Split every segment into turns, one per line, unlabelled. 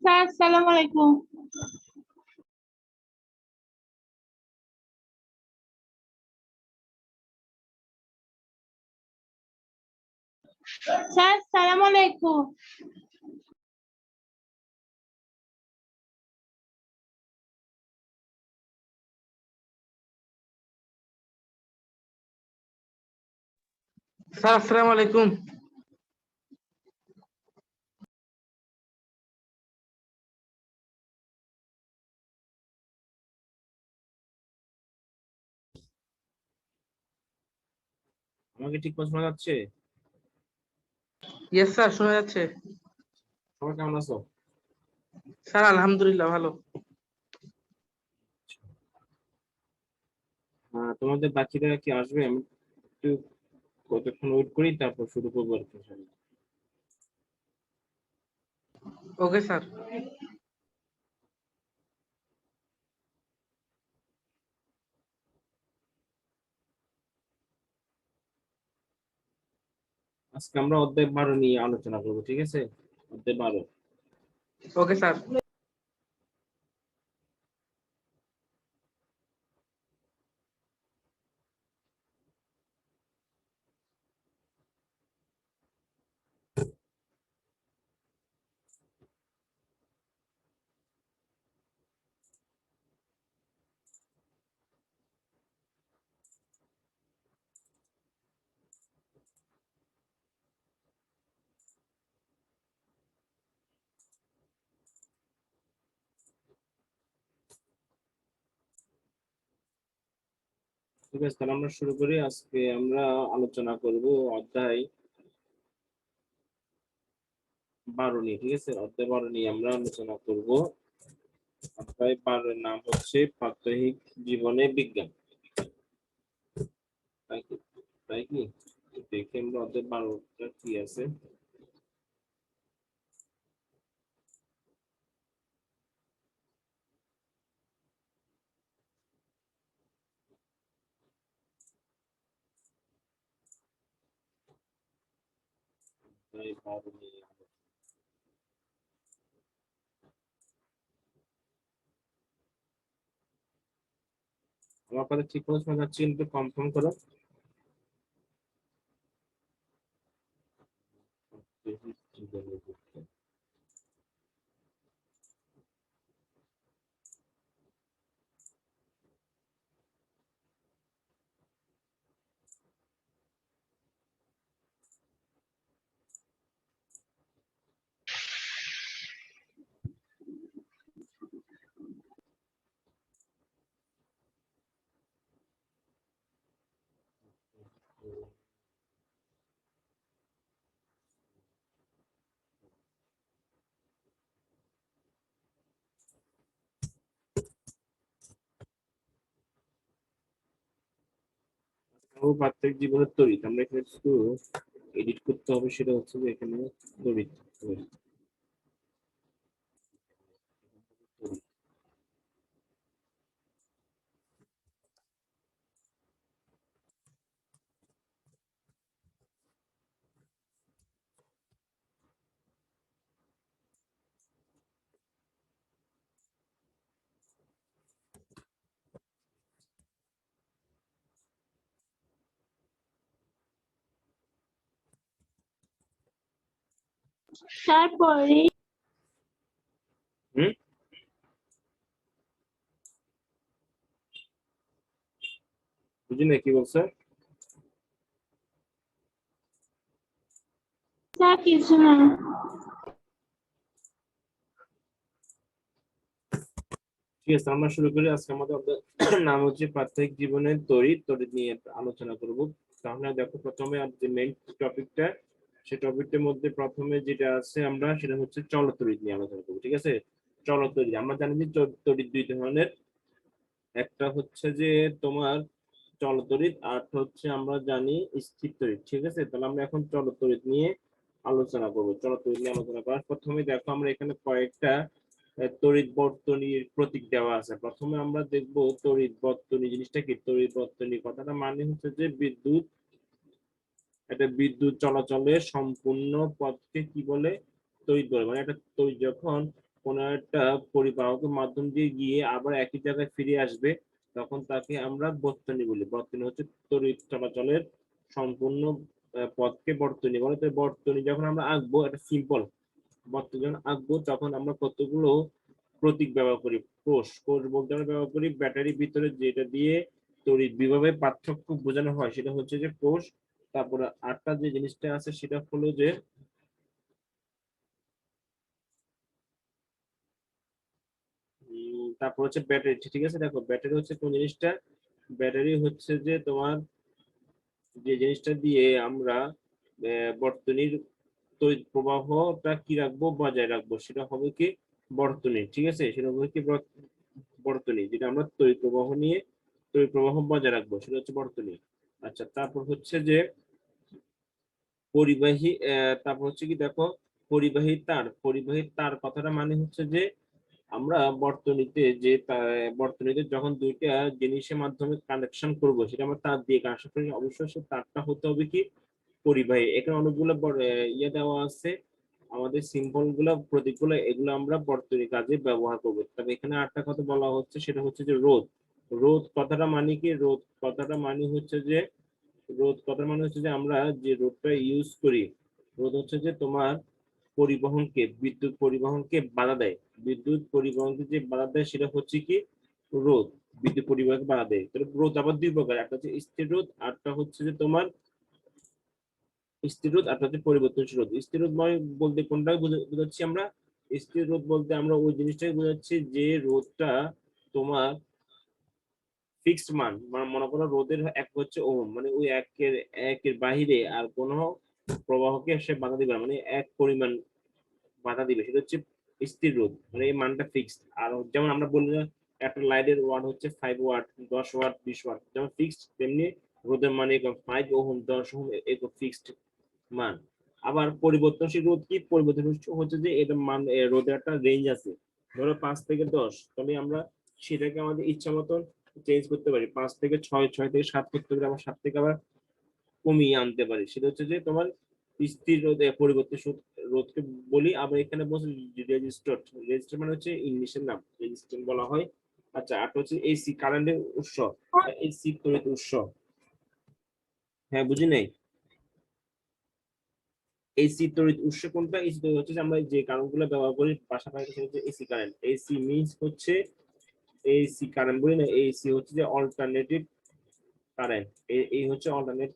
Sir আসসালামু আলাইকুম। Sir আসসালামু আলাইকুম।
স্যার আসসালামু আলাইকুম।
আমাকে ঠিক মতো শোনা যাচ্ছে?
ইয়েস স্যার, শোনা যাচ্ছে।
সবাই কেমন আছো?
স্যার আলহামদুলিল্লাহ ভালো।
তোমাদের বাকিরা কি আসবে? আমি একটু কতক্ষণ ওয়েট করি, তারপর শুরু করবো আর কি।
Okay sir.
আজকে আমরা অধ্যায় 12 নিয়ে আলোচনা করবো, ঠিক আছে? অধ্যায় 12।
Okay sir.
ঠিক আছে, তাহলে আমরা শুরু করি। আজকে আমরা আলোচনা করব অধ্যায় 12 নিয়ে, ঠিক আছে? অধ্যায় 12 নিয়ে আমরা আলোচনা করব। অধ্যায় 12 এর নাম হচ্ছে প্রাত্যহিক জীবনে বিজ্ঞান। তাই কি দেখি আমরা অধ্যায় 12টা কি আছে। অধ্যায় 12 নিয়ে আমার কথা ঠিক মতো শোনা যাচ্ছে? কিন্তু কনফার্ম করো। প্রাত্যহিক জীবনের তড়িৎ আমরা এখানে একটু এডিট করতে হবে। সেটা হচ্ছে যে এখানে তড়িৎ
তারপরে
বুঝি না কি বলছে।
স্যার কিছু না।
ঠিক আছে, আমরা শুরু করি। আজকে আমাদের নাম হচ্ছে প্রাত্যহিক জীবনের তড়িৎ নিয়ে আলোচনা করব। তাহলে দেখো, প্রথমে যে মেইন টপিকটা, সেই টপিকটার মধ্যে প্রথমে যেটা আছে আমরা সেটা হচ্ছে চলতড়িৎ নিয়ে আলোচনা করবো, ঠিক আছে? চলতড়িৎ আমরা জানি যে তড়িৎ দুই ধরনের। একটা হচ্ছে যে তোমার চলতড়িৎ, আর হচ্ছে আমরা জানি স্থির তড়িৎ, ঠিক আছে? তাহলে আমরা এখন চলতড়িৎ নিয়ে আলোচনা করবো। চলতড়িৎ নিয়ে আলোচনা করার প্রথমে দেখো আমরা এখানে কয়েকটা তড়িৎ বর্তনীর প্রতীক দেওয়া আছে। প্রথমে আমরা দেখবো তড়িৎ বর্তনী জিনিসটা কি। তড়িৎ বর্তনী কথাটা মানে হচ্ছে যে বিদ্যুৎ চলাচলের সম্পূর্ণ পথকে কি বলে? তড়িৎ বলে, মানে একটা তড়িৎ যখন কোনো একটা পরিবাহকের মাধ্যম দিয়ে গিয়ে আবার একই জায়গায় ফিরে আসবে, তখন তাকে আমরা বর্তনী বলি। বর্তনী হচ্ছে তড়িৎ চলাচলের সম্পূর্ণ পথকে বর্তনী বলে। তো বর্তনী যখন আমরা আঁকবো, একটা সিম্পল বর্তনী যখন আঁকবো, তখন আমরা কতগুলো প্রতীক ব্যবহার করি। কোষ, কোষ বলতে আমরা ব্যবহার করি ব্যাটারির ভিতরে যেটা দিয়ে তড়িৎ বিভবের পার্থক্য বোঝানো হয়, সেটা হচ্ছে যে কোষ। তারপরে আটটা যে জিনিসটা আছে সেটা হলো যে তারপর হচ্ছে ব্যাটারি। ঠিক আছে, দেখো ব্যাটারি হচ্ছে কোন জিনিসটা, ব্যাটারি হচ্ছে যে তোমার যে জিনিসটা দিয়ে আমরা বর্তনীর তড়িৎ প্রবাহটা কি রাখবো, বজায় রাখবো, সেটা হবে কি বর্তনী। ঠিক আছে, সেটা হবে কি বর্তনী, যেটা আমরা তড়িৎ প্রবাহ নিয়ে তড়িৎ প্রবাহ বজায় রাখবো, সেটা হচ্ছে বর্তনী। আচ্ছা, তারপর হচ্ছে যে পরিবাহী, তারপর হচ্ছে কি দেখো পরিবাহী তার। পরিবাহী তার কথাটা মানে হচ্ছে যে আমরা বর্তনীতে যে বর্তনীতে যখন দুইটা জিনিসের মাধ্যমে কানেকশন করব, সেটা আমরা তার দিয়ে কানেকশন করি, অবশ্যই সে তারটা হতে হবে কি পরিবাহী। এখানে অনেকগুলো ইয়ে দেওয়া আছে, আমাদের সিম্বল গুলো প্রতীকগুলো, এগুলো আমরা বর্তনী কাজে ব্যবহার করবো। তবে এখানে আরেকটা কথা বলা হচ্ছে, সেটা হচ্ছে যে রোধ। রোধ কথাটা মানে কি, রোধ কথাটা মানে হচ্ছে যে রোধ কথার মানে হচ্ছে যে আমরা যে রোধটা ইউজ করি, রোধ হচ্ছে যে তোমার পরিবহনকে, বিদ্যুৎ পরিবহনকে বাধা দেয়। বিদ্যুৎ পরিবহনকে যে বাধা দেয় সেটা হচ্ছে কি রোধ। বিদ্যুৎ পরিবহনকে বাধা দেয়। তাহলে রোধ আবার দুই প্রকার, একটা হচ্ছে স্থির রোধ, আরটা হচ্ছে যে তোমার স্থির রোধ, আরটা হচ্ছে পরিবর্তনশীল রোধ। স্থির রোধ মানে বলতে কোনটা বোঝাচ্ছি আমরা, স্থির রোধ বলতে আমরা ওই জিনিসটাই বোঝাচ্ছি যে রোধটা তোমার ফিক্সড মান, মানে মনে করো রোধের এক হচ্ছে ওহম, মানে ওই একের বাহিরে আর কোনো প্রবাহকে সে বাধা দিবে না, মানে এক পরিমাণ বাধা দিবে, সেটা হচ্ছে স্থির রোধ, মানে এই মানটা ফিক্সড। আর যেমন আমরা বললাম একটা লাইটের ওয়াট হচ্ছে 5 ওয়াট, 10 ওয়াট, 20 ওয়াট, যেমন ফিক্সড, তেমনি রোধের মান এরকম 5 ওহম, 10 ওহম, এরকম ফিক্সড মান। আবার পরিবর্তনশীল রোধ কি, পরিবর্তনশীল হচ্ছে যে এটার মান, রোধের একটা রেঞ্জ আছে, ধরো 5 থেকে 10, তবে আমরা সেটাকে আমাদের ইচ্ছা মতন চেঞ্জ করতে পারি। 5 থেকে 6, 6 থেকে 7 করতে পারি, আবার 7 থেকে আবার কমিয়ে আনতে পারি। সেটা হচ্ছে যে তোমার স্থির রোধ, পরিবর্তনশীল রোধকে বলি। আবার এখানে বলছে রেজিস্টর। রেজিস্টর মানে হচ্ছে ইংলিশের নাম, রেজিস্ট্যান্স বলা হয়। আচ্ছা, আর হচ্ছে এসি কারেন্টের উৎস, এসি তড়িৎ উৎস। হ্যাঁ, বুঝি নাই। এসি তড়িৎ উৎস কোনটা, এসি তড়িৎ হচ্ছে যে আমরা যে কারেন্টগুলো ব্যবহার করি বাসা বাড়িতে, সেটা হচ্ছে এসি কারেন্ট। এসি মিন্স হচ্ছে এসি কারেন্ট বলি না, এসি হচ্ছে যে অল্টারনেটিভ কারেন্ট। এই হচ্ছে অল্টারনেট,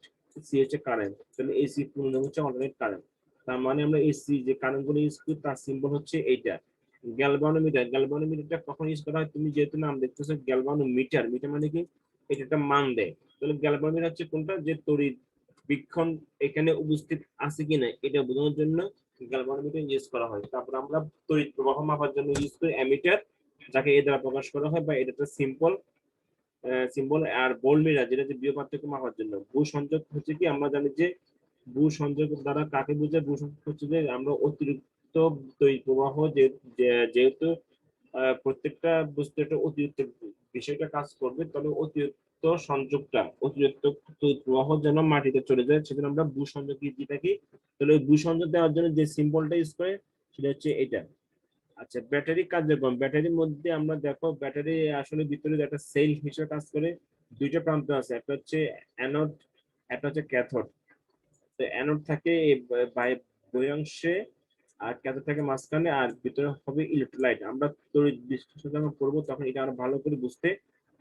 সি হচ্ছে কারেন্ট, তাহলে এসি পূর্ণ হচ্ছে অল্টারনেট কারেন্ট। তার মানে আমরা এসি যে কারেন্ট গুলো ইউজ করি তার সিম্বল হচ্ছে এইটা। গ্যালভানোমিটার, গ্যালভানোমিটারটা কখন ইউজ করা হয়, তুমি যেহেতু নাম দেখতেছো গ্যালভানোমিটার, মিটার মানে কি এটা একটা মান দেয়। তাহলে গ্যালভানোমিটার হচ্ছে কোনটা, যে তড়িৎ বীক্ষণ এখানে উপস্থিত আছে কিনা এটা বোঝানোর জন্য গ্যালভানোমিটার ইউজ করা হয়। তারপর আমরা তড়িৎ প্রবাহ মাপার জন্য ইউজ করি অ্যামিটার, যাকে এ দ্বারা প্রকাশ করা হয়, বা এটা একটা সিম্পল সিম্বল। আর ভোল্টমিটার, যেটা হচ্ছে বিভব পার্থক্য মাপার জন্য। ভূ সংযোগ হচ্ছে কি, আমরা জানি যে ভূ সংযোগ দ্বারা কাকে বোঝায়, ভূ সংযোগ হচ্ছে যে আমরা অতিরিক্ত তড়িৎ প্রবাহ, যেহেতু প্রত্যেকটা বস্তু একটা অতিরিক্ত বিষয়টা কাজ করবে, তবে অতিরিক্ত সংযোগটা, অতিরিক্ত তড়িৎ প্রবাহ যেন মাটিতে চলে যায়, সেজন্য আমরা ভূ সংযোগ দিয়ে থাকি। তাহলে ওই ভূ সংযোগ দেওয়ার জন্য যে সিম্বলটা ইউজ করে সেটা হচ্ছে এটা। আচ্ছা, ব্যাটারি কার্যক্রম। ব্যাটারির মধ্যে আমরা দেখো ব্যাটারি আসলে ভিতরে একটা সেল হিসেবে কাজ করে। দুইটা প্রান্ত আছে, একটা হচ্ছে অ্যানোড, একটা হচ্ছে ক্যাথোড। তো অ্যানোড থাকে বহিরাংশে, আর ক্যাথোড থাকে মাঝখানে, আর ভিতরে হবে ইলেকট্রোলাইট। আমরা তড়িৎ বিশ্লেষণ যখন করবো তখন এটা আমরা ভালো করে বুঝতে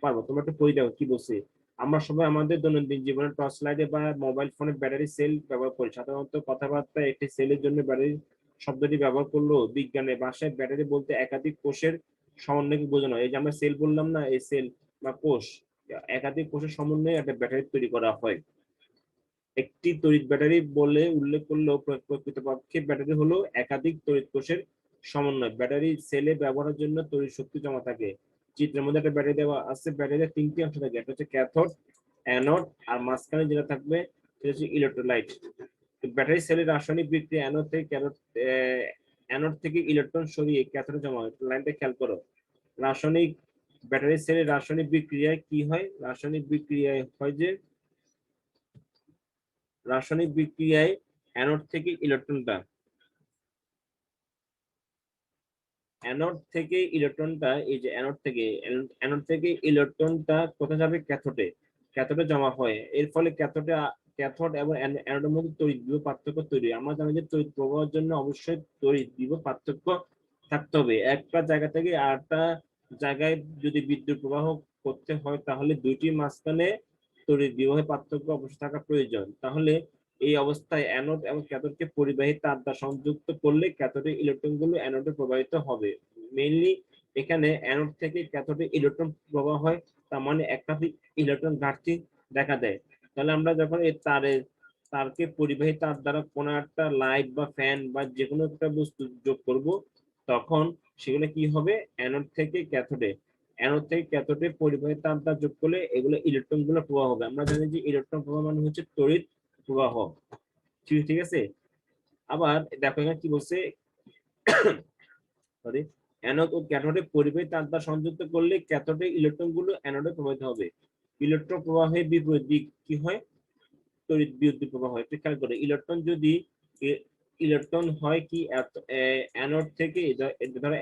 পারবো। তোমরা একটু পড়ে দেখো কি বলছি। আমরা সবাই আমাদের দৈনন্দিন জীবনে টর্চ লাইটে বা মোবাইল ফোনে ব্যাটারি সেল ব্যবহার করি। সাধারণত কথাবার্তায় একটি সেলের জন্য ব্যাটারি শব্দটি ব্যবহার করলেও বিজ্ঞানের ভাষায় ব্যাটারি বলতে একাধিক কোষের সমন্বয়কে বোঝানো হয়। এই যে আমরা সেল বললাম না, এই সেল বা কোষ, একাধিক কোষের সমন্বয়ে একটা ব্যাটারি তৈরি করা হয়। একটি তড়িৎ ব্যাটারি বলে উল্লেখ করলেও প্রকৃতপক্ষে ব্যাটারি হলো একাধিক তড়িৎ কোষের সমন্বয়। ব্যাটারি সেলে ব্যবহারের জন্য তড়িৎ শক্তি জমা থাকে। চিত্রের মধ্যে একটা ব্যাটারি দেওয়া আছে, ব্যাটারিতে তিনটি অংশ থাকে, একটা হচ্ছে ক্যাথোড, অ্যানোড, আর মাঝখানে যেটা থাকবে সেটা হচ্ছে ইলেকট্রোলাইট। ব্যাটারি সেলের রাসায়নিক বিক্রিয়া অ্যানোড থেকে ইলেকট্রন সরিয়ে ক্যাথোডে জমা হয়। লাইনটা খেয়াল করো। রাসায়নিক ব্যাটারি সেলের রাসায়নিক বিক্রিয়ায় কি হয়, রাসায়নিক বিক্রিয়ায় হয় যে রাসায়নিক বিক্রিয়ায় অ্যানোড থেকে ইলেকট্রনটা অ্যানোড থেকে ইলেকট্রনটা, এই যে অ্যানোড থেকে ইলেকট্রনটা কোথায় যাবে? ক্যাথোডে। ক্যাথোডে জমা হয়, এর ফলে ক্যাথোড এবং অ্যানোডের মধ্যে তড়িৎ বিভব পার্থক্য তৈরি হয়। আমরা জানি যে তড়িৎ প্রবাহের জন্য অবশ্যই তড়িৎ বিভব পার্থক্য থাকতে হবে। একটা জায়গা থেকে আরেকটা জায়গায় যদি বিদ্যুৎ প্রবাহ করতে হয়, তাহলে দুইটির মাঝখানে তড়িৎ বিভবের পার্থক্য অবশ্যই থাকা প্রয়োজন। তাহলে এই অবস্থায় অ্যানোড এবং ক্যাথোডকে পরিবাহী তার দ্বারা সংযুক্ত করলে ক্যাথোডের ইলেকট্রনগুলো অ্যানোডে প্রবাহিত হবে। মেইনলি এখানে অ্যানোড থেকে ক্যাথোডে ইলেকট্রন প্রবাহ হয়, তার মানে একটা ইলেকট্রন ঘাটতি দেখা দেয়। তাহলে আমরা যখন এই তারকে পরিবাহী তার দ্বারা কোনো একটা লাইট বা ফ্যান বা যে কোনো একটা বস্তু যোগ করব, তখন সেগুলো কি হবে? অ্যানোড থেকে ক্যাথোডে পরিবাহী তার দ্বারা যোগ করলে এগুলো ইলেকট্রন গুলো প্রবাহ হবে। আমরা জানি যে ইলেকট্রন প্রবাহ মানে হচ্ছে তড়িৎ প্রবাহ। ঠিক আছে। আবার দেখো এখানে কি বলছে, সরি, অ্যানোড ও ক্যাথোডে পরিবাহী তার দ্বারা সংযুক্ত করলে ক্যাথোডে ইলেকট্রন গুলো অ্যানোডে প্রবাহিত হবে। ইলেকট্রন প্রবাহের বিপরীত দিক কি হয়? তড়িৎ বিদ্যুৎ প্রবাহ হয়। একটু খেয়াল করে, ইলেকট্রন হয় কি অ্যানোড থেকে, ধরো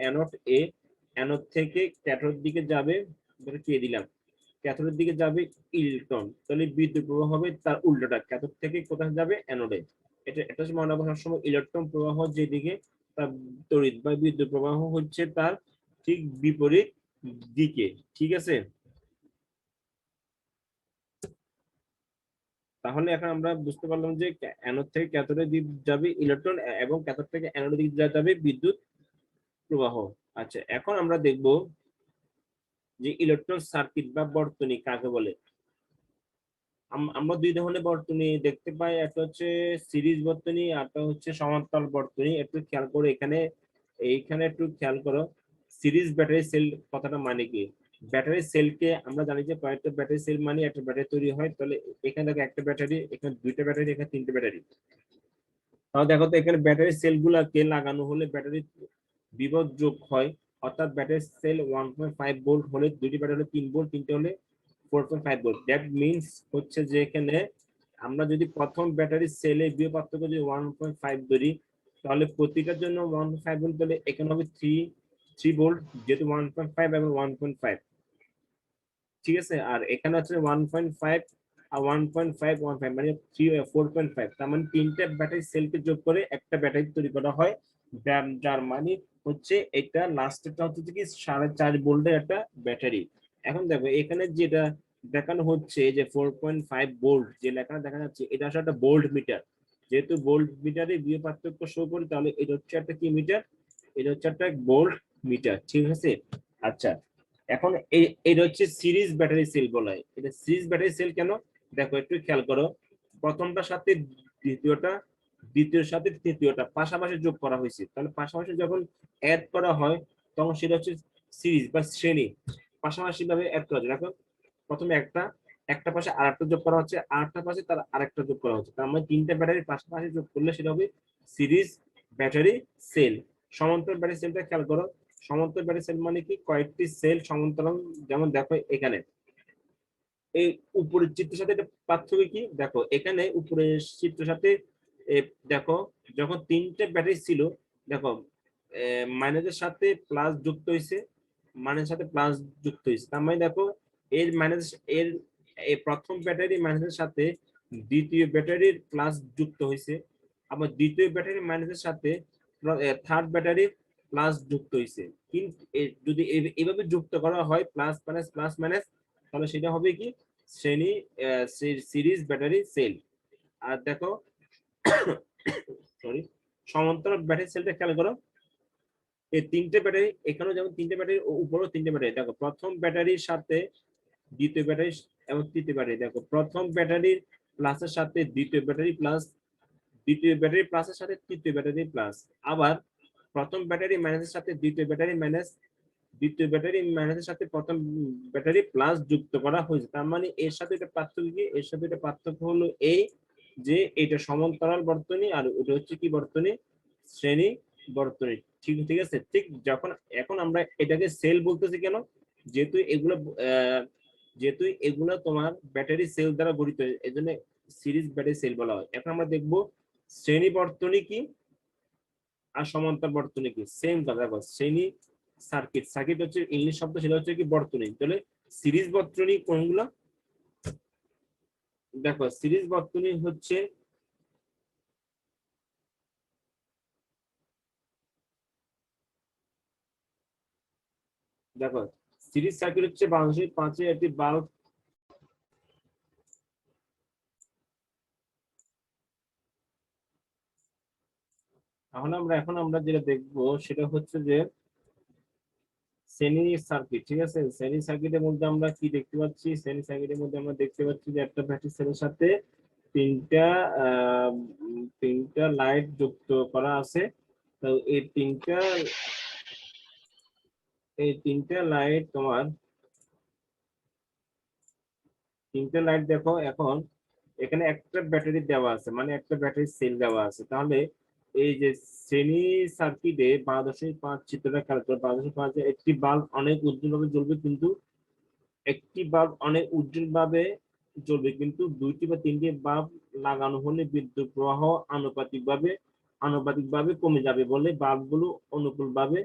অ্যানোড থেকে ক্যাথোড দিকে যাবে, ধরো কে দিলাম, ক্যাথোডের দিকে যাবে ইলেকট্রন, তাহলে বিদ্যুৎ প্রবাহ হবে তার উল্টোটা, ক্যাথোড থেকে কোথায় যাবে? অ্যানোডে। এটা মনে রাখবো সবসময়, ইলেকট্রন প্রবাহ যেদিকে, তার তড়িৎ বা বিদ্যুৎ প্রবাহ হচ্ছে তার ঠিক বিপরীত দিকে। ঠিক আছে। তাহলে এখন আমরা বুঝতে পারলাম যে অ্যানোড থেকে ক্যাথোডে দিকে যাবে ইলেকট্রন এবং ক্যাথোড থেকে অ্যানোডের দিকে যাবে বিদ্যুৎ প্রবাহ। আচ্ছা, এখন আমরা দেখব যে ইলেকট্রন সার্কিট বা বর্তনী কাকে বলে। আমরা দুই ধরনের বর্তনী দেখতে পাই, একটা হচ্ছে সিরিজ বর্তনী, আরটা হচ্ছে সমান্তরাল বর্তনী। একটু খেয়াল করো এইখানে একটু খেয়াল করো, সিরিজ ব্যাটারি সেল কথাটা মানে কি? ব্যাটারি সেলকে আমরা জানি যে কয়েকটা ব্যাটারি সেল মানে একটা ব্যাটারি তৈরি হয়। তাহলে এখানে দেখো একটা ব্যাটারি, এখানে দুইটা ব্যাটারি, এখানে তিনটে ব্যাটারি। তাহলে দেখো তো এখানে ব্যাটারি সেল গুলাকে লাগানো হলে ব্যাটারি বিভব যোগ হয়, অর্থাৎ ব্যাটারি সেল 1.5 ভোল্ট হলে দুটি ব্যাটারি হলে 3 ভোল্ট, তিনটে হলে 4.5 ভোল্ট। দ্যাট মিনস হচ্ছে যে এখানে আমরা যদি প্রথম ব্যাটারি সেলে বিভব পার্থক্য যদি 1.5 ধরি, তাহলে প্রতিটার জন্য 1.5 ভোল্ট, তাহলে এখানে হবে 3 ভোল্ট, যেহেতু 1.5 এবং 1.5। ঠিক আছে। আর এখানে হচ্ছে 1.5 আর 1.5 মানে 4.5, তার মানে তিনটা ব্যাটারি সেলকে যোগ করে একটা ব্যাটারি তৈরি করা হয়, যার মানে হচ্ছে এটা লাস্টেরটা হচ্ছে কি 4.5 ভোল্টের একটা ব্যাটারি। এখন দেখো এখানে যেটা দেখানো হচ্ছে যে 4.5 ভোল্ট যে লেখাটা দেখা যাচ্ছে, এটা আসলে একটা ভোল্ট মিটার। যেহেতু ভোল্ট মিটারে বিভব পার্থক্য শো করে, তাহলে এটা হচ্ছে একটা কি মিটার? এটা হচ্ছে একটা ভোল্ট মিটার। ঠিক আছে। আচ্ছা, এখন এটা হচ্ছে সিরিজ ব্যাটারি সেল বলা হয়। এটা সিরিজ ব্যাটারি সেল কেন? দেখো একটু খেয়াল করো, প্রথমটার সাথে দ্বিতীয়টা, দ্বিতীয়র সাথে তৃতীয়টা পাশাপাশি যোগ করা হয়েছে। তাহলে পাশাপাশি যখন অ্যাড করা হয়, তখন সেটা হচ্ছে সিরিজ বা শ্রেণী, পাশাপাশি ভাবে অ্যাড করা যায়। দেখো প্রথমে একটা পাশে আরেকটা যোগ করা হচ্ছে, আরেকটা পাশে তার আরেকটা যোগ করা হচ্ছে, তার মানে তিনটা ব্যাটারি পাশাপাশি যোগ করলে সেটা হবে সিরিজ ব্যাটারি সেল। সমান্তরাল ব্যাটারি সেলটা খেয়াল করো, সমান্তরাল ব্যাটারি সেল মানে কি? কয়েকটি সেল সমান্তরাল। যেমন দেখো এখানে এই উপরের চিত্রের সাথে এটা পার্থক্য কি দেখো, এখানে উপরের চিত্রের সাথে দেখো যখন তিনটে ব্যাটারি ছিল, দেখো মাইনাসের সাথে প্লাস যুক্ত হয়েছে, মাইনাসের সাথে প্লাস যুক্ত হয়েছে, তার মানে দেখো এর মাইনাস এর প্রথম ব্যাটারি মাইনাসের সাথে দ্বিতীয় ব্যাটারির প্লাস যুক্ত হয়েছে, আবার দ্বিতীয় ব্যাটারি মাইনাসের সাথে থার্ড ব্যাটারির প্লাস যুক্ত হয়েছে। কিন্তু যদি এইভাবে যুক্ত করা হয় প্লাস মাইনাস, তাহলে সেটা হবে কি? শ্রেণী সিরিজ ব্যাটারি সেল। আর দেখো সরি, সমান্তরাল ব্যাটারি সেলটা খেয়াল করো, এই তিনটে ব্যাটারি, এখানেও যেমন তিনটে ব্যাটারি, উপরেও তিনটে ব্যাটারি। দেখো প্রথম ব্যাটারির সাথে দ্বিতীয় ব্যাটারি এবং তৃতীয় ব্যাটারি, দেখো প্রথম ব্যাটারির প্লাসের সাথে দ্বিতীয় ব্যাটারি প্লাস, দ্বিতীয় ব্যাটারি প্লাসের সাথে তৃতীয় ব্যাটারি প্লাস, আবার প্রথম ব্যাটারি মাইনাসের সাথে দ্বিতীয় ব্যাটারি মাইনাস, দ্বিতীয় ব্যাটারি মাইনাসের সাথে প্রথম ব্যাটারি প্লাস যুক্ত করা হয়েছে। তার মানে এর সাথে এটা পার্থক্য কি? এর সাথে এটা পার্থক্য হলো এই যে এটা সমান্তরাল বর্তনী আর ওটা হচ্ছে কি বর্তনী? শ্রেণী বর্তনী। ঠিক আছে। ঠিক যখন এখন আমরা এটাকে সেল বলতেছি কেন? যেহেতু এগুলো তোমার ব্যাটারি সেল দ্বারা গঠিত, এই জন্য সিরিজ ব্যাটারি সেল বলা হয়। এখন আমরা দেখবো শ্রেণী বর্তনী কি আর সমান্তরাল বর্তনী কি। সেম কথা, দেখো শ্রেণী সার্কিট। সার্কিট হচ্ছে ইংলিশ শব্দ, সেটা হচ্ছে কি বর্তনী। তাহলে সিরিজ বর্তনী কোনগুলো? দেখো সিরিজ বর্তনী হচ্ছে দেখো সিরিজ সার্কিট হচ্ছে 5 একটি বাল্ব তাহলে আমরা যেটা দেখবো সেটা হচ্ছে যে শ্রেণী সার্কিট। ঠিক আছে, শ্রেণী সার্কিটের মধ্যে আমরা কি দেখতে পাচ্ছি? শ্রেণী সার্কিটের মধ্যে আমরা দেখতে পাচ্ছি যে একটা ব্যাটারি সেলের সাথে তিনটা তিনটা লাইট যুক্ত করা আছে। তো এই তিনটা লাইট তিনটা লাইট দেখো। এখন এখানে একটা ব্যাটারি দেওয়া আছে, মানে একটা ব্যাটারি সেল দেওয়া আছে। তাহলে এই যে শ্রেণী সার্কিটে 12.5 চিত্রটা খেয়াল করো। 12.5 একটি বাল্ব অনেক উজ্জ্বলভাবে জ্বলবে, কিন্তু একটি বাল্ব অনেক উজ্জ্বলভাবে জ্বলবে, কিন্তু দুইটি বা তিনটি বাল্ব লাগানো হলে বিদ্যুৎ প্রবাহ আনুপাতিকভাবে কমে যাবে বলে বাল্বগুলো অনুকূলভাবে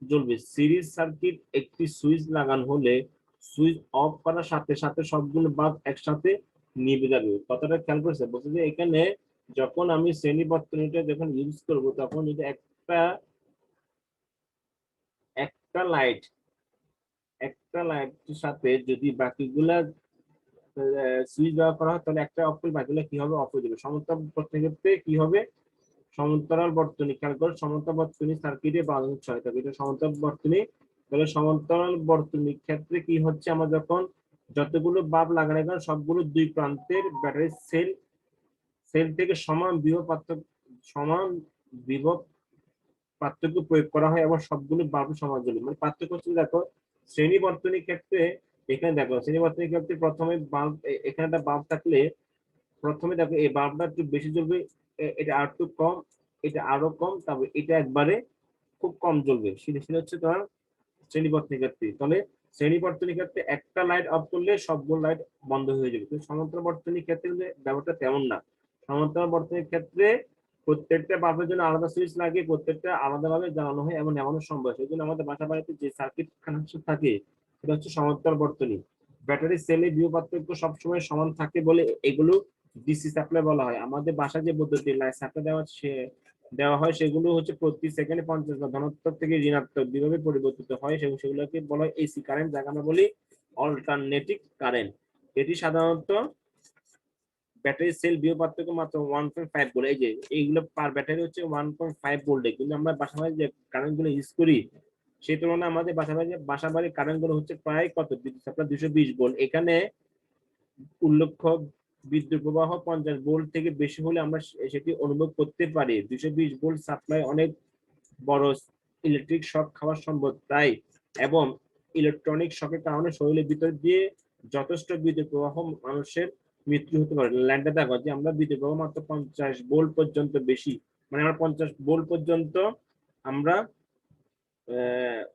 জ্বলবে। সিরিজ সার্কিট একটি সুইচ লাগানো হলে সুইচ অফ করার সাথে সাথে সবগুলো বাল্ব একসাথে নিভে যাবে। কথাটা খেয়াল করেছে? বলছে যে এখানে যখন আমি শ্রেণী বর্তনীটা যখন ইউজ করব, তখন যদি একটা লাইটের সাথে যদি বাকিগুলা সুইচ ব্যবহার করা হয়, তাহলে একটা অফ করে বাকিগুলো কি হবে? অফ হয়ে যাবে। সমান্তরাল বর্তনীর ক্ষেত্রে কি হবে? সমান্তরাল বর্তনী খেয়াল করো। সমান্তরাল বর্তনী সার্কিটে 12.6 থাকে, এটা সমান্তরাল বর্তনী। তাহলে সমান্তরাল বর্তনীর ক্ষেত্রে কি হচ্ছে? আমরা যখন যতগুলো বাল্ব লাগানো হয় সবগুলো দুই প্রান্তের ব্যাটারি সেল থেকে সমান বিভব পার্থক্য প্রয়োগ করা হয় এবং সবগুলো বাল্ব সমান জ্বলবে। মানে পার্থক্য হচ্ছে দেখো শ্রেণী বর্তনীর ক্ষেত্রে, এখানে দেখো শ্রেণী বর্তনীর ক্ষেত্রে প্রথমে বাল্ব, এখানে একটা বাল্ব থাকলে প্রথমে দেখো এই বাল্বটা একটু বেশি জ্বলবে, এটা আর একটু কম, এটা আরো কম, তারপর এটা একবারে খুব কম জ্বলবে। সেটা হচ্ছে তোমার শ্রেণী বর্তনীর ক্ষেত্রে। তাহলে শ্রেণী বর্তনীর ক্ষেত্রে একটা লাইট অফ করলে সবগুলো লাইট বন্ধ হয়ে যাবে। কিন্তু সমান্তরাল বর্তনীর ক্ষেত্রে ব্যাপারটা তেমন না। সমান্তরাল বর্তনীর ক্ষেত্রে প্রত্যেকটা বাল্বের জন্য আলাদা সুইচ লাগে, প্রত্যেকটা আলাদাভাবে জ্বালানো হয় এবং নামানো সম্ভব। সেই জন্য আমাদের বাসা বাড়িতে যে সার্কিট কানেকশন থাকে সেটা হচ্ছে সমান্তরাল বর্তনী। ব্যাটারি সেলের বিভব পার্থক্য সবসময় সমান থাকে বলে এগুলো ডিসি সাপ্লাই বলা হয়। আমাদের বাসায় যে বৈদ্যুতিক লাইট সাপ্লাই দেওয়া হয় সেগুলো হচ্ছে প্রতি সেকেন্ডে 50 বা ধনাত্মক থেকে ঋণাত্মক বিভাবে পরিবর্তিত হয়, সেগুলোকে বলা হয় এসি কারেন্ট, যাকে আমরা বলি অল্টারনেটিং কারেন্ট। এটি সাধারণত ব্যাটারি সেল বিভব পার্থক্য মাত্র 1.5 ভোল্ট। এই যে এইগুলো পার ব্যাটারি হচ্ছে 1.5 ভোল্টে, কিন্তু আমরা বাসাবাড়ি যে কারেন্ট গুলো ইউজ করি সেই তুলনায় আমাদের বাসাবাড়ির কারেন্ট গুলো হচ্ছে প্রায় কত? বিদ্যুৎ সাপ্লাই 220 ভোল্ট। এখানে উল্লেখ্য বিদ্যুৎ প্রবাহ 50 ভোল্ট থেকে বেশি হলে আমরা সেটি অনুভব করতে পারি। 220 ভোল্ট সাপ্লাই অনেক বড় ইলেকট্রিক শক খাওয়া সম্ভব, তাই এবং ইলেকট্রনিক শকের কারণে শরীরের ভিতর দিয়ে যথেষ্ট বিদ্যুৎ প্রবাহ মানুষের মৃত্যু হতে পারে। লাইনটা দেখো যে আমরা বিদ্যুৎ প্রবাহ মাত্র 50 ভোল্ট পর্যন্ত বেশি, মানে আমরা 50 ভোল্ট পর্যন্ত আমরা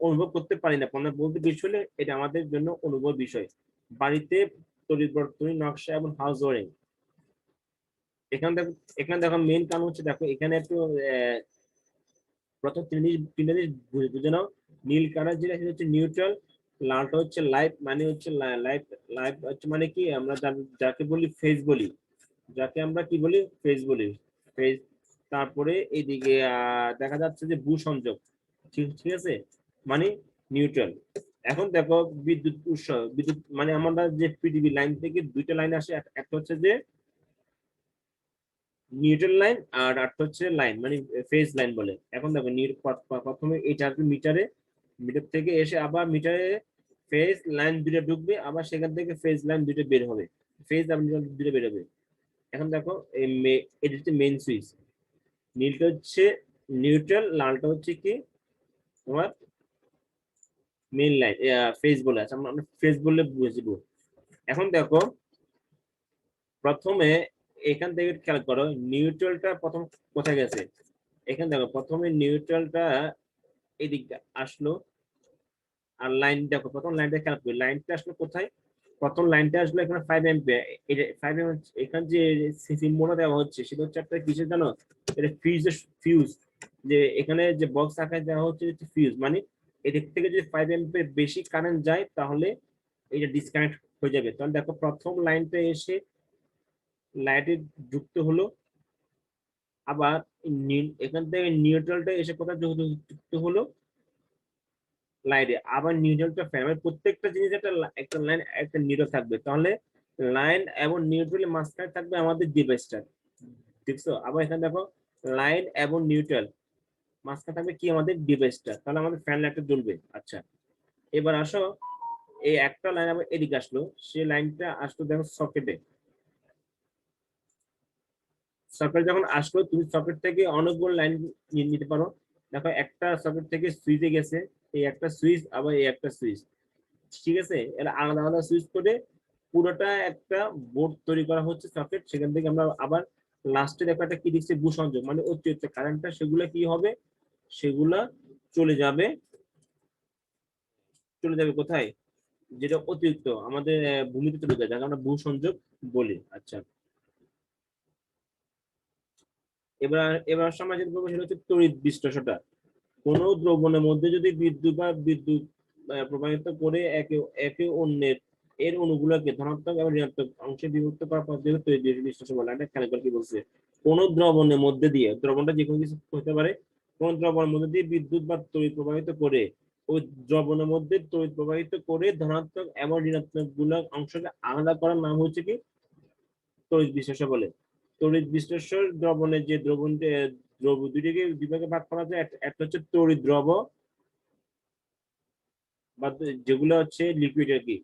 অনুভব করতে পারি না। 50 ভোল্ট বেশি হলে এটা আমাদের জন্য অনুভব বিষয়। বাড়িতে পরিবর্তনী নকশা এবং হাউস ওয়ারিং। এখানে দেখো মেইন কারণ হচ্ছে, দেখো এখানে একটু প্রথম তিনটা জিনিস বুঝে নাও। নীল কালার যেটা সেটা হচ্ছে নিউট্রাল, লালটা হচ্ছে লাইট, মানে হচ্ছে লাইট লাইট হচ্ছে মানে কি আমরা যাকে বলি ফেজ বলি, যাকে আমরা কি বলি? ফেজ বলি, ফেজ। তারপরে এইদিকে দেখা যাচ্ছে যে ভূ সংযোগ, ঠিক আছে, মানে নিউট্রাল। এখন দেখো বিদ্যুৎ উৎস, বিদ্যুৎ মানে আমরা যে পৃথিবী লাইন থেকে দুইটা লাইন আসে, একটা হচ্ছে যে নিউট্রাল লাইন আর একটা হচ্ছে লাইন মানে ফেজ লাইন বলে। এখন দেখো প্রথমে এটা মিটার থেকে এসে আবার মিটারে ফেজ লাইন দুটো ঢুকবে, আবার সেখান থেকে ফেজ লাইন দুটো বের হবে, ফেজ আর নিউট্রাল দুটো বের হবে। এখন দেখো এটা হচ্ছে মেইন সুইচ, নীলটা হচ্ছে নিউট্রাল, লালটা হচ্ছে কি তোমার মেইন লাইন ফেজ বলে। আচ্ছা আমরা ফেজ বললে বুঝবো। এখন দেখো প্রথমে এখান থেকে খেয়াল করো নিউট্রালটা প্রথম কোথায় গেছে। এখানে দেখো প্রথমে নিউট্রালটা এদিকটা আসলো, আর লাইন দেখো প্রথম লাইনটা খেয়াল করো, লাইনটা আসলো কোথায়? প্রথম লাইনটা আসলো এখানে 5 এম্পিয়ার। এটা 5 এখানে যে সিম্বলটা দেওয়া হচ্ছে সেটা হচ্ছে একটা কিসের জানো? এটা ফিউজ, যে এখানে যে বক্স আকারে দেওয়া হচ্ছে ফিউজ, মানে এদিক থেকে যদি 5 অ্যাম্পিয়ার বেশি কারেন্ট যায় তাহলে এটা ডিসকানেক্ট হয়ে যাবে। তাহলে দেখো প্রথম লাইনটা এসে লাইটে যুক্ত হলো, আবার এখান থেকে নিউট্রালটা এসে কোথায় যুক্ত হলো, লাইটে, আবার নিউট্রালটা ফ্যান, মানে প্রত্যেকটা জিনিস একটা লাইন একটা নিউট্রাল থাকবে। তাহলে লাইন এবং নিউট্রালের মাঝখানে থাকবে আমাদের ডিভাইসটা, দেখছো? আবার এখানে দেখো লাইন এবং নিউট্রাল মাঝখানে থাকবে কি আমাদের ডিভাইসটা, তাহলে আমাদের ফ্যান লাইটটা জ্বলবে। আচ্ছা, এবার আসো এই একটা লাইন আবার এদিকে আসলো, সেই লাইনটা আসলো দেখো সকেটে। সকেট যখন আসলো, তুমি সকেট থেকে অনেকগুলো লাইন নিতে পারো। দেখো একটা সকেট থেকে সুইচে গেছে, এই একটা সুইচ, আবার এই একটা সুইচ, ঠিক আছে? এরা আলাদা আলাদা সুইচ করে পুরোটা একটা বোর্ড তৈরি করা হচ্ছে সকেট। সেখান থেকে আমরা আবার লাস্টে দেখো একটা কি দিচ্ছে, ভূসংযোগ, মানে অতিরিক্ত কারেন্টটা সেগুলো কি হবে, সেগুলা চলে যাবে, চলে যাবে কোথায়, যেটা অতিরিক্ত আমাদের ভূমিতে চলে যায়, যাকে আমরা ভূসংযোগ বলি। আচ্ছা, এবার এবার সমাজের সেটা হচ্ছে তড়িৎ বিশ্লেষণটা। কোন দ্রবণের মধ্যে যদি বিদ্যুৎ প্রবাহিত করে একে একে অন্যের এর অণুগুলোকে ধনাত্মক এবং ঋণাত্মক অংশে বিভক্ত করার পদ্ধতি তড়িৎ বিশ্লেষণ বলে। এটা খেয়াল করে কি বলছে, কোন দ্রবণের মধ্যে দিয়ে, দ্রবণটা যে কোনো কিছু হতে পারে, কোন দ্রবণের মধ্যে দিয়ে বিদ্যুৎ বা তড়িৎ প্রবাহিত করে, ওই দ্রবণের মধ্যে তড়িৎ প্রবাহিত করে ধনাত্মক এবং ঋণাত্মক গুলো অংশকে আলাদা করার নাম হচ্ছে কি, তড়িৎ বিশ্লেষণ বলে। তড়িৎ বিশ্লেষণ দ্রবণের যে দ্রব দুইটাকে দুই ভাগে ভাগ করা যায়, একটা হচ্ছে তড়িৎ দ্রব বা যেগুলো হচ্ছে লিকুইড আর কি,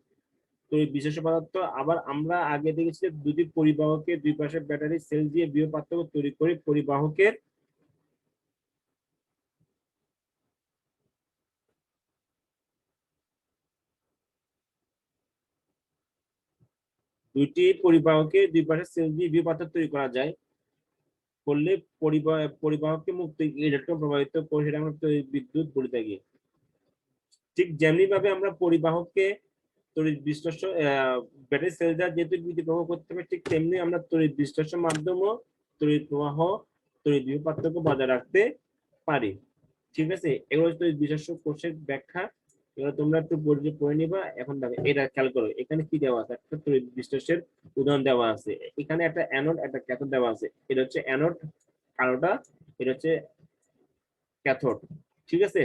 তড়িৎ বিশেষ পদার্থ। আবার আমরা আগে দেখেছি যে দুটি পরিবাহকের দুই পাশে ব্যাটারি সেল দিয়ে বিভব পার্থক্য তৈরি করে পরিবাহকের দুই পাশে সেল দিয়ে বিভব পার্থক্য তৈরি করা যায়, করলে পরিবাহকে মুক্ত ইলেকট্রন প্রবাহিত করে সেটা আমরা বিদ্যুৎ বলে থাকি। ঠিক যেমনি ভাবে আমরা পরিবাহককে তড়িৎ বিশ্লেষণ ব্যাটারি সেল দ্বারা যেহেতু বিদ্যুৎ প্রবাহ করতে হবে, ঠিক তেমনি আমরা তড়িৎ বিশ্লেষণ মাধ্যমে তড়িৎ প্রবাহ তড়িৎ বিভব পার্থক্য বজায় রাখতে পারি। ঠিক আছে, এগুলো তড়িৎ বিশ্লেষণ কোর্সের ব্যাখ্যা, এগুলো তোমরা একটু পড়ে নিবা। এখন দেখো এটা খেয়াল করো, এখানে কি দেওয়া আছে, একটা তড়িৎ বিশ্লেষণের উদাহরণ দেওয়া আছে। এখানে একটা অ্যানোড একটা ক্যাথোড দেওয়া আছে, এটা হচ্ছে অ্যানোড, কালোটা, এটা হচ্ছে ক্যাথোড, ঠিক আছে?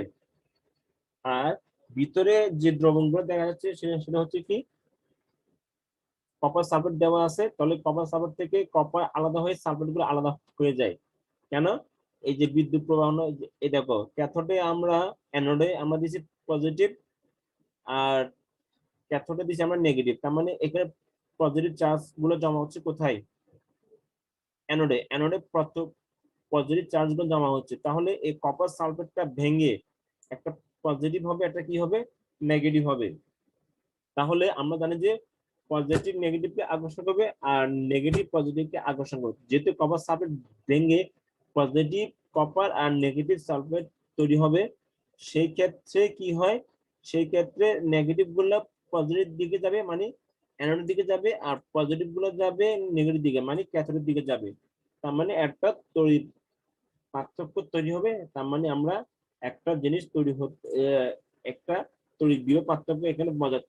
আর ভিতরে যে দ্রবণগুলো দেখা যাচ্ছে সেটা হচ্ছে কি, কপার সালফেট দেওয়া আছে। তাহলে কপার সালফেট থেকে কপার আলাদা হয়ে সালফেট গুলো আলাদা হয়ে যায় কেন, এই যে বিদ্যুৎ প্রবাহ, এই দেখো ক্যাথোডে আমরা, অ্যানোডে আমরা দিচ্ছি পজিটিভ, আর ক্যাথোডে দিচ্ছি আমরা নেগেটিভ। তার মানে এখানে পজিটিভ চার্জ গুলো জমা হচ্ছে কোথায়, অ্যানোডে। অ্যানোডে পজিটিভ চার্জ গুলো জমা হচ্ছে। তাহলে এই কপার সালফেটটা ভেঙে একটা পজিটিভ হবে, একটা কি হবে, নেগেটিভ হবে। তাহলে আমরা জানি যে পজিটিভ নেগেটিভকে আকর্ষণ করবে আর নেগেটিভ পজিটিভকে আকর্ষণ করবে। যেহেতু কপার সালফেট ভেঙে পজিটিভ কপার আর নেগেটিভ সালফেট তৈরি হবে, সেই ক্ষেত্রে কি হয়, সেই ক্ষেত্রে নেগেটিভ গুলো পজিটিভ দিকে যাবে মানে অ্যানোডের দিকে যাবে, আর পজিটিভ গুলো যাবে নেগেটিভ দিকে মানে ক্যাথোডের দিকে যাবে। তার মানে একটা তড়িৎ পার্থক্য তৈরি হবে। তার মানে আমরা একটা জিনিস তৈরি হতে, একটা তড়িৎ বিভব পার্থক্য এখানে বজায়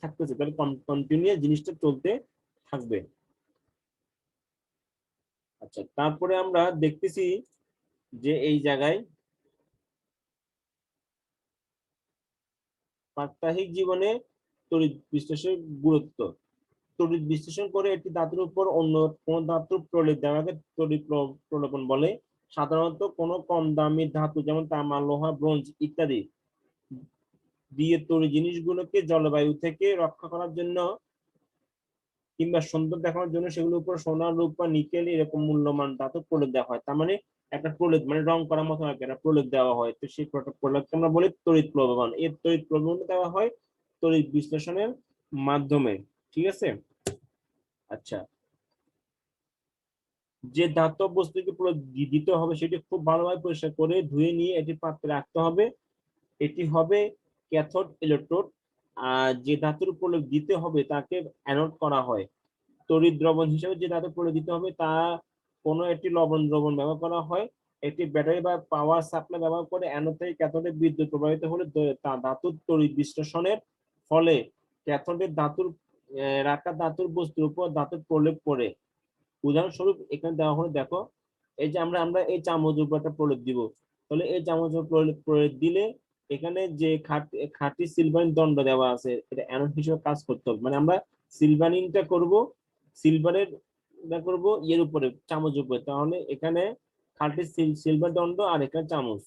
থাকতেছে, তাহলে কন্টিনিউ জিনিসটা চলতে থাকবে। আচ্ছা, তারপরে আমরা দেখতেছি যে এই জায়গায় প্রাত্যহিক জীবনে তড়িৎ বিশ্লেষণের গুরুত্ব। তড়িৎ বিশ্লেষণ করে একটি ধাতুর উপর অন্য কোন ধাতুর প্রলেপ দেওয়াকে তড়িৎ প্রলেপন বলে। সাধারণত কোনো কম দামি ধাতু যেমন তামা, লোহা, ব্রোঞ্জ ইত্যাদি দিয়ে তৈরি জিনিসগুলোকে জলবায়ু থেকে রক্ষা করার জন্য কিংবা সুন্দর দেখানোর জন্য সেগুলোর উপর সোনা, রূপা, নিকেল এরকম মূল্যবান ধাতু প্রলেপ দেওয়া হয়। তার মানে একটা প্রলেপ মানে রং করার মতো একটা প্রলেপ দেওয়া হয়, তো সেই প্রলেপকে আমরা বলি তড়িৎ প্রলোভন। এই তড়িৎ প্রলোভন দেওয়া হয় তড়িৎ বিশ্লেষণের মাধ্যমে, ঠিক আছে? আচ্ছা, যে ধাতব বস্তুকে পুরো দিতে হবে সেটি খুব ভালোভাবে পরিষ্কার করে ধুয়ে নিয়ে এটি পাত্রে রাখতে হবে, এটি হবে ক্যাথোড ইলেকট্রোড। আর যে ধাতুর প্রলেপ দিতে হবে তাকে অ্যানোড করা হয়। তড়িৎ দ্রবণ হিসেবে যে ধাতু প্রলেপ দিতে হবে তা কোনো একটি লবণ দ্রবণ ব্যবহার করা হয়। একটি ব্যাটারি বা পাওয়ার সাপ্লাই ব্যবহার করে অ্যানোড থেকে ক্যাথোডে বিদ্যুৎ প্রবাহিত হলে ধাতুর তড়িৎ বিশ্লেষণের ফলে ক্যাথোডের রাখা ধাতুর বস্তুর উপর ধাতুর প্রলেপ পড়ে। উদাহরণস্বরূপ এখানে দেওয়া হলো, দেখো এই যে আমরা আমরা এই চামচের উপর একটা প্রলেপ দিব, তাহলে এই চামচের প্রলেপ দিলে এখানে যে খাঁটি সিলভারিন দণ্ড দেওয়া আছে, এটা অ্যানোড হিসেবে কাজ করতে হবে। মানে আমরা সিলভারিনটা করব, সিলভারের করব এর উপরে, চামচের উপরে, তাহলে এখানে খাঁটি সিলভার দণ্ড আর এখানে চামচ,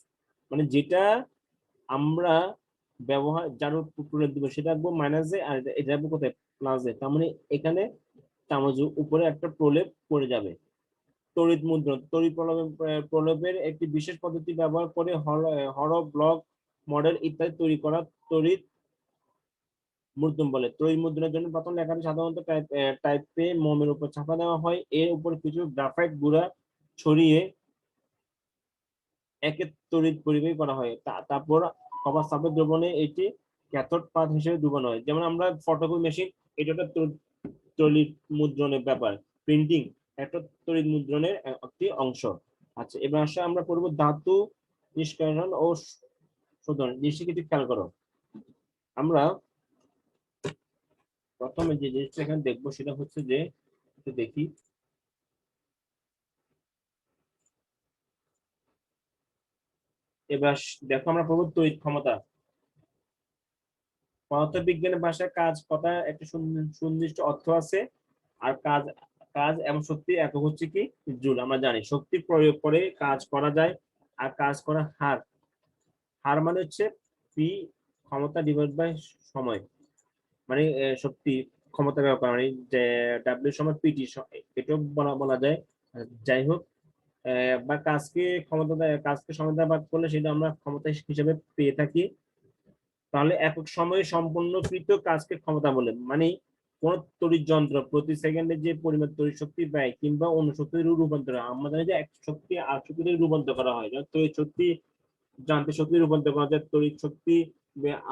মানে যেটা আমরা ব্যবহার যার প্রলেপ দিব সেটা রাখবো মাইনাসে, আর এটা রাখবো কোথায়, প্লাসে। তার মানে এখানে চামচের উপরে একটা প্রলেপ পড়ে যাবে। তড়িৎ মুদ্রণ, তড়িৎ প্রলেপের একটি বিশেষ পদ্ধতি ব্যবহার করে হর ব্লক মডেল ইত্যাদি তৈরি করা তড়িৎ মুদ্রণ বলে। তড়িৎ মুদ্রণের জন্য প্রথম লেখাটি সাধারণত টাইপ এ মোমের উপর ছাপা দেওয়া হয়, এর উপর কিছু গ্রাফাইট গুঁড়া ছড়িয়ে একে তড়িৎ পরিবাহী করা হয়। তারপর কপার সালফেট দ্রবণে এটি ক্যাথোড পাথ হিসেবে ডুবানো হয়। যেমন আমরা ফটোকপি মেশিন, এটা একটা তড়িৎ মুদ্রণের ব্যাপার, প্রিন্টিং একটা তড়িৎ মুদ্রণের একটি অংশ। আচ্ছা, এবার আসলে আমরা পড়বো ধাতু নিষ্কাশন ও শোধন। জিনিসটি কিছু খেয়াল করো, আমরা প্রথমে যে জিনিসটা এখানে দেখবো সেটা হচ্ছে যে, একটু দেখি, এবার দেখো আমরা পড়বো তড়িৎ ক্ষমতা। পদার্থবিজ্ঞানের ভাষায় কাজ কথা একটা সুনির্দিষ্ট অর্থ আছে, আর কাজ কাজ এবং শক্তি একক হচ্ছে কি, জুল। আমরা জানি শক্তি প্রয়োগ করে কাজ করা যায়, আর কাজ করা হার, হার মানে হচ্ছে পি ক্ষমতা ডিভাইড বাই সময়, মানে শক্তি ক্ষমতা ব্যবহার করা, মানে ডাব্লিউ সমান পিটি, এটাও বলা যায়। যাই হোক, বা কাজকে ক্ষমতা কাজকে সময় দ্বারা ভাগ করলে সেটা আমরা ক্ষমতা হিসেবে পেয়ে থাকি। তাহলে একক সময়ে সম্পূর্ণকৃত কাজকে ক্ষমতা বলে। মানে কোন তড়িৎ যন্ত্র প্রতি সেকেন্ডে যে পরিমাণ তড়িৎ শক্তি ব্যয় কিংবা অন্য শক্তির রূপান্তর, আমরা জানি যে এক শক্তি আর শক্তিতে রূপান্তর করা হয়, যেমন তড়িৎ শক্তি যান্ত্রিক শক্তি রূপান্তর করা যায়, তড়িৎ শক্তি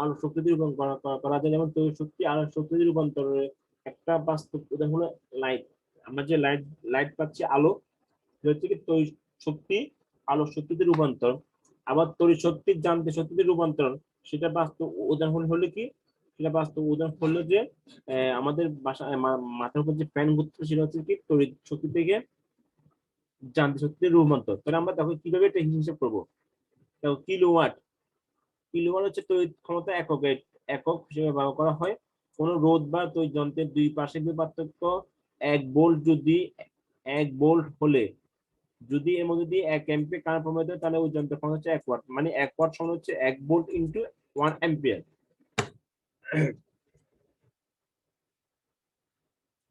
আলো শক্তিতে রূপান্তর করা যায়। যেমন তড়িৎ শক্তি আলো শক্তিতে রূপান্তরের একটা বাস্তব উদাহরণ হলো লাইট। আমরা যে লাইট লাইট পাচ্ছি, আলো, হচ্ছে কি তড়িৎ শক্তি আলো শক্তিতে রূপান্তর। আবার তড়িৎ শক্তি যান্ত্রিক শক্তিতে রূপান্তর, সেটা বাস্তব উদাহরণ হলো কি, সেটা বাস্তব উদাহরণ হলো যে আমাদের বাসা মাথার উপর যে ফ্যান ঘুরছে, সেটা হচ্ছে কি তড়িৎ শক্তি থেকে যান্ত্রিক শক্তিতে রূপান্তর। তাহলে আমরা দেখো কিভাবে এটা হিসাব করবো। দেখো কিলোওয়াট, কিলোওয়াট হচ্ছে তড়িৎ ক্ষমতা একক, একক হিসেবে ব্যবহার করা হয় কোন রোধ বা তড়িৎ যন্ত্রের দুই পাশের পার্থক্য 1 ভোল্ট, যদি 1 ভোল্ট হলে যদি এর মধ্যে দিয়ে 1 অ্যাম্পিয়ার কারেন্ট প্রবাহিত হয়, তাহলে ওই যন্ত্রের ক্ষমতা হচ্ছে 1 ওয়াট। মানে 1 ওয়াট সমান হচ্ছে 1 ভোল্ট ইন্টু 1 অ্যাম্পিয়ার।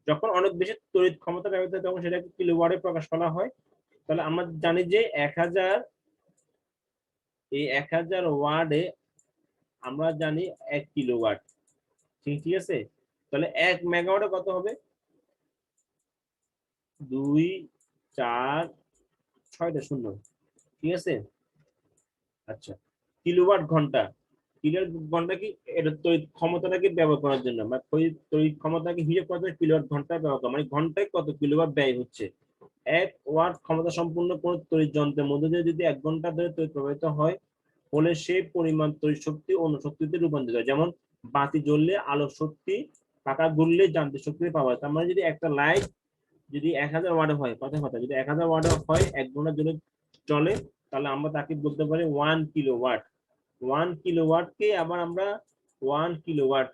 যখন অনেক বেশি তড়িৎ ক্ষমতা ব্যবহৃত হয় তখন সেটাকে কিলোওয়াটে প্রকাশ করা হয়। তাহলে আমরা জানি যে 1000 ওয়ার্ডে আমরা জানি 1 কিলোওয়াট। ঠিক আছে, তাহলে 1 মেগাওয়াটে কত হবে, 2 4 6টা শূন্য। ঠিক আছে, আচ্ছা, কিলোওয়াট ঘন্টা, কিলোওয়াট ঘন্টা কি, এটা তড়িৎ ক্ষমতাটাকে ব্যবহার করার জন্য, বা তড়িৎ ক্ষমতাকে হিসাব করার জন্য কিলোওয়াট ঘন্টা ব্যবহার করা, মানে ঘন্টায় কত কিলোওয়াট ব্যয় হচ্ছে। 1 ওয়াট ক্ষমতা সম্পূর্ণ কোন তড়িৎ যন্ত্রের মধ্যে দিয়ে যদি 1 ঘন্টা ধরে তড়িৎ প্রবাহিত হয়, ফলে সেই পরিমাণ তড়িৎ শক্তি অন্য শক্তিতে রূপান্তরিত হয়। যেমন বাতি জ্বললে আলোক শক্তি, পাকা ঘুরলে যান্ত্রিক শক্তি পাওয়া যায়। তার মানে যদি একটা লাইট যদি 1000 ওয়াট হয়, কথা যদি 1000 ওয়াট হয় 1 ঘন্টা ধরে চলে, তাহলে আমরা তাকে বলতে পারি 1 কিলোওয়াট। 1 কিলোওয়াটকে আবার আমরা 1 কিলোওয়াট,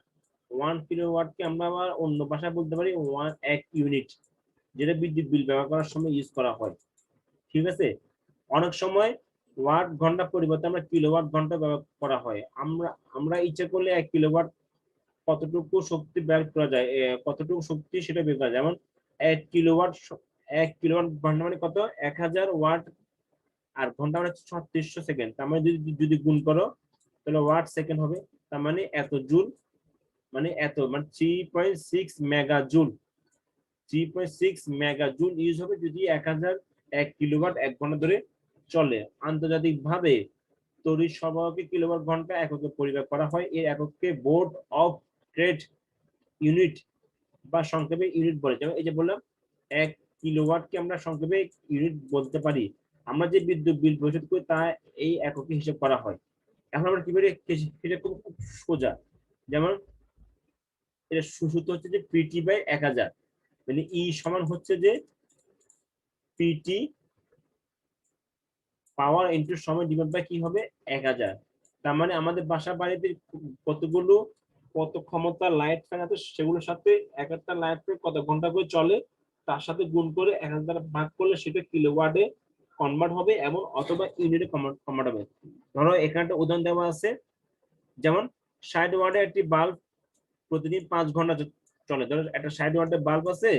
1 কিলোওয়াটকে আমরা আবার অন্য ভাষায় বলতে পারি 1 ইউনিট, যেটা বিদ্যুৎ বিল ব্যবহার করার সময় ইউজ করা হয়। ঠিক আছে, অনেক সময় ওয়াট ঘন্টা পরিবর্তে আমরা কিলোওয়াট ঘন্টা ব্যবহার করা হয়। আমরা আমরা ইচ্ছা করলে 1 কিলোওয়াট কতটুকু শক্তি ব্যয় করা যায়, কতটুকু শক্তি সেটা বের করা যায়। যেমন 1 কিলোওয়াট, 1 কিলোওয়াট ঘন্টা মানে কত, 1000 ওয়াট, আর ঘন্টা মানে 3600 সেকেন্ড। তার মানে যদি গুণ করো তাহলে ওয়াট সেকেন্ড হবে। তার মানে এত জুল, মানে এত, মানে 3.6 mega joule, 3.6 mega joule use হবে যদি 1 কিলোওয়াট 1 ঘন্টা ধরে চলে। আন্তর্জাতিক ভাবে তড়িৎ সরবরাহকে কিলোওয়াট ঘন্টা এককে পরিমাপ করা হয়। এর এককে বোর্ড অফ ট্রেড ইউনিট বা সংক্ষেপে ইউনিট বলে। যেমন এই যে বললাম 1 কিলোওয়াটকে আমরা সংক্ষেপে ইউনিট বলতে পারি। আমরা যে বিদ্যুৎ বিল পরিশোধ করি তা এই এককে হিসাব করা হয়। এখন আমরা কিভাবে হিসাব করবো? খুব সোজা। যেমন এটা সূত্র হচ্ছে যে পিটি বাই 1000, মানে ই সমান হচ্ছে যে পিটি পাওয়ার ইনটু সময় ডিভাইড বাই কি হবে 1000। তার মানে আমাদের বাসা বাড়িতে কত ক্ষমতা লাইট ফ্যান আছে সেগুলোর সাথে এক একটা লাইট ফ্যান কত ঘন্টা করে চলে তার সাথে গুণ করে 1000 দ্বারা ভাগ করলে সেটা কিলোওয়াটে কনভার্ট হবে এবং অথবা ইউনিটে কনভার্ট হবে। ধরো এখানে একটা উদাহরণ দেওয়া আছে, যেমন 60 ওয়াটের একটি বাল্ব প্রতিদিন 5 ঘন্টা চলে। ধরো একটা 60 ওয়াটের বাল্ব আছে,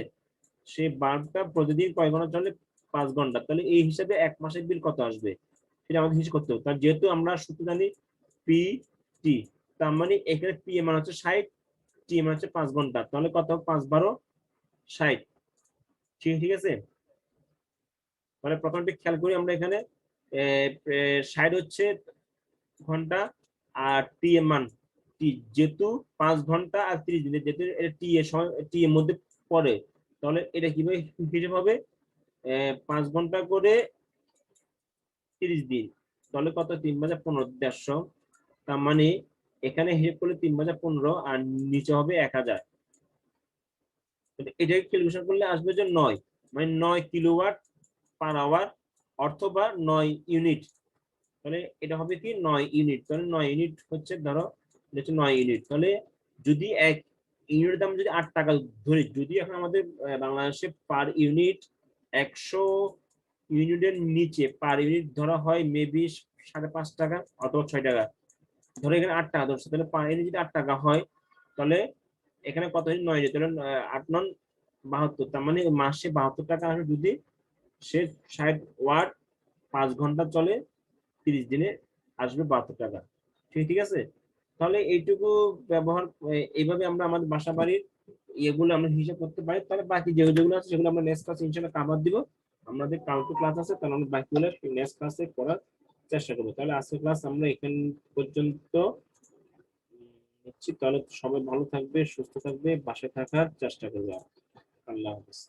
সেই বাল্বটা প্রতিদিন কয় ঘন্টা চলে? 5 ঘন্টা। তাহলে এই হিসাবে এক মাসের বিল কত আসবে সেটা আমাদের হিসাব করতে হবে। তার যেহেতু আমরা সূত্র জানি পি টি, তার মানে এখানে পি এর মান হচ্ছে 60, টি এর মান হচ্ছে 5 ঘন্টা, তাহলে কত? 5 12 60। ঠিক আছে, তাহলে প্রথমটি খেয়াল করি আমরা এখানে 60 হচ্ছে ঘন্টা আর টি এর মান টি, যেহেতু 5 ঘন্টা আর 30 দিনে, যেহেতু টি এর সময় টি এর মধ্যে পড়ে, তাহলে এটা কিভাবে হিসেব হবে? 5 ঘন্টা করে 30 দিন, তাহলে কত? 3 বাজে 15, 150। তার মানে এখানে হিসেব করলে 3 বাজে 15 আর নিচে হবে 1000। এটাকে ক্যালকুলেশন করলে আসবে যে 9, মানে 9 কিলোওয়াট পার আওয়ার অথবা 9 ইউনিট। তাহলে এটা হবে কি 9 ইউনিট। তাহলে 9 ইউনিট হচ্ছে, ধরো এটা হচ্ছে 9 ইউনিট। তাহলে যদি এক ইউনিটের দাম যদি 8 টাকা ধরি, যদি এখন আমাদের বাংলাদেশে পার ইউনিট 100 ইউনিটের নিচে পার ইউনিট ধরা হয় মেবি 5.5 টাকা অথবা 6 টাকা, ধরো এখানে 8 টাকা ধরছে, তাহলে পার ইউনিট যদি 8 টাকা হয় তাহলে এখানে কত হয়? 9 ইউনিট, তাহলে 8 9 72। তার মানে মাসে 72 টাকা আসবে যদি সে 60 ওয়াট 5 ঘন্টা চলে, 30 দিনে আসবে 72 টাকা। ঠিক আছে, তাহলে এইটুকু ব্যবহার এইভাবে আমরা আমাদের বাসা বাড়ির এগুলো আমরা হিসাব করতে পারি। তাহলে বাকি যেগুলো আছে সেগুলো আমরা নেক্সট ক্লাসে ইনশাআল্লাহ কভার দিব। আমাদের কালকে ক্লাস আছে, তাহলে আমরা বাকিগুলো নেক্সট ক্লাসে করার চেষ্টা করবো। তাহলে আজকের ক্লাস আমরা এখান পর্যন্ত নিচ্ছি। তাহলে সবাই ভালো থাকবে, সুস্থ থাকবে, বাসায় থাকার চেষ্টা করবে। আল্লাহ হাফেজ।